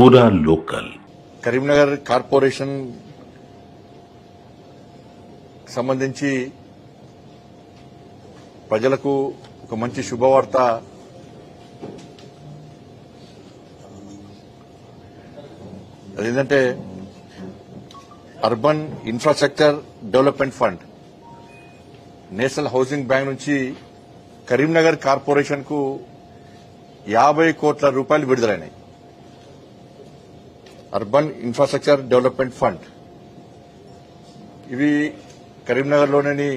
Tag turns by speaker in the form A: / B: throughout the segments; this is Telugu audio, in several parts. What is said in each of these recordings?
A: पूरा लोकल।
B: కరీంనగర్ కార్పొరేషన్ సంబంధించి ప్రజలకు ఒక మంచి శుభవార్త. అదేంటంటే urban infrastructure development fund national housing bank నుంచి కరీంనగర్ కార్పొరేషన్ కు 50 కోట్ల రూపాయలు విడుదలైనాయి. అర్బన్ ఇన్ఫ్రాస్ట్రక్చర్ డెవలప్మెంట్ ఫండ్ ఇవి కరీంనగర్లోని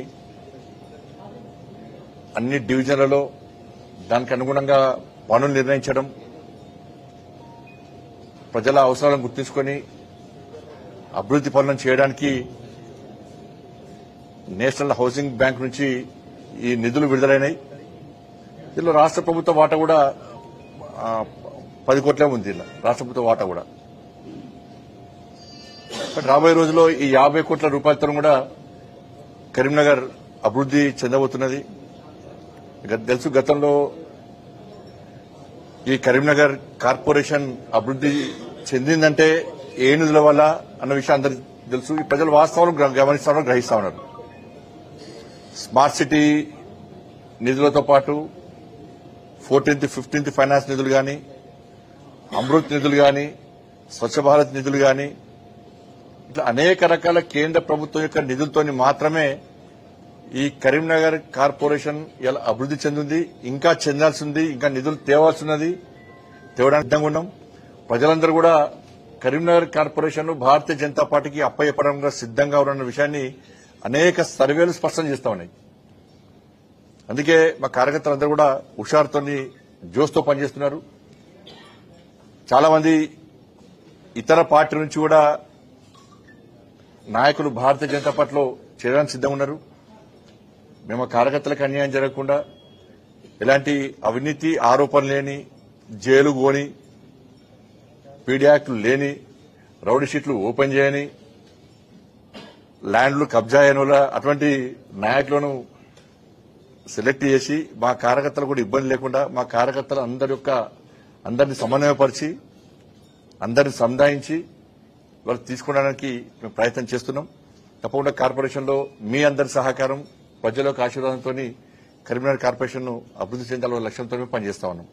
B: అన్ని డివిజన్లలో దానికి అనుగుణంగా పనులు నిర్ణయించడం, ప్రజల అవసరాలను గుర్తించుకొని అభివృద్ది పనులను చేయడానికి నేషనల్ హౌసింగ్ బ్యాంక్ నుంచి ఈ నిధులు విడుదలైనాయి. దీనిలో రాష్ట్ర ప్రభుత్వ వాటా కూడా 10 కోట్లే ఉంది. రాష్ట్ర ప్రభుత్వ వాటా కూడా. రాబోయే రోజుల్లో ఈ 50 కోట్ల రూపాయలతో కూడా కరీంనగర్ అభివృద్ది చెందబోతున్నది. తెలుసు, గతంలో ఈ కరీంనగర్ కార్పొరేషన్ అభివృద్ది చెందిందంటే ఏ నిధుల వల్ల అన్న విషయం అందరికీ తెలుసు. ఈ ప్రజలు వాస్తవాలను గమనిస్తా ఉన్నారు, గ్రహిస్తా ఉన్నారు. స్మార్ట్ సిటీ నిధులతో పాటు 14th, 15th ఫైనాన్స్ నిధులు గాని, అమృత్ నిధులు గాని, స్వచ్ఛ భారత్ నిధులు గాని, ఇట్లా అనేక రకాల కేంద్ర ప్రభుత్వం యొక్క నిధులతోని మాత్రమే ఈ కరీంనగర్ కార్పొరేషన్ ఇలా అభివృద్ది చెందింది. ఇంకా చెందాల్సి ఉంది, ఇంకా నిధులు తేవాల్సినది, తేవడానికి సిద్ధంగా ఉన్నాం. ప్రజలందరూ కూడా కరీంనగర్ కార్పొరేషన్ భారతీయ జనతా పార్టీకి అప్పయ్యపడంగా సిద్ధంగా ఉన్న విషయాన్ని అనేక సర్వేలు స్పష్టం చేస్తా ఉన్నాయి. అందుకే మా కార్యకర్తలందరూ కూడా హుషారుతో జోస్తో పనిచేస్తున్నారు. చాలా మంది ఇతర పార్టీ నుంచి కూడా నాయకులు భారతీయ జనతా పార్టీలో చేరడానికి సిద్ధంగా ఉన్నారు. మేము కార్యకర్తలకు అన్యాయం జరగకుండా, ఎలాంటి అవినీతి ఆరోపణలు లేని, జైలు గోని, పీడీ యాక్టులు లేని, రౌడీ షీట్లు ఓపెన్ చేయని, ల్యాండ్లు కబ్జా అయిన అటువంటి నాయకులను సెలెక్ట్ చేసి మా కార్యకర్తలు కూడా ఇబ్బంది లేకుండా మా కార్యకర్తలు అందరినీ సమన్వయపరిచి అందరిని సంధాయించి వాళ్ళు తీసుకోవడానికి మేము ప్రయత్నం చేస్తున్నాం. తప్పకుండా కార్పొరేషన్ లో మీ అందరి సహకారం, ప్రజల యొక్క ఆశీర్వాదంతో కరీంనగర్ కార్పొరేషన్ ను అభివృద్ది చెందాలనే లక్ష్యంతో పనిచేస్తా ఉన్నాం.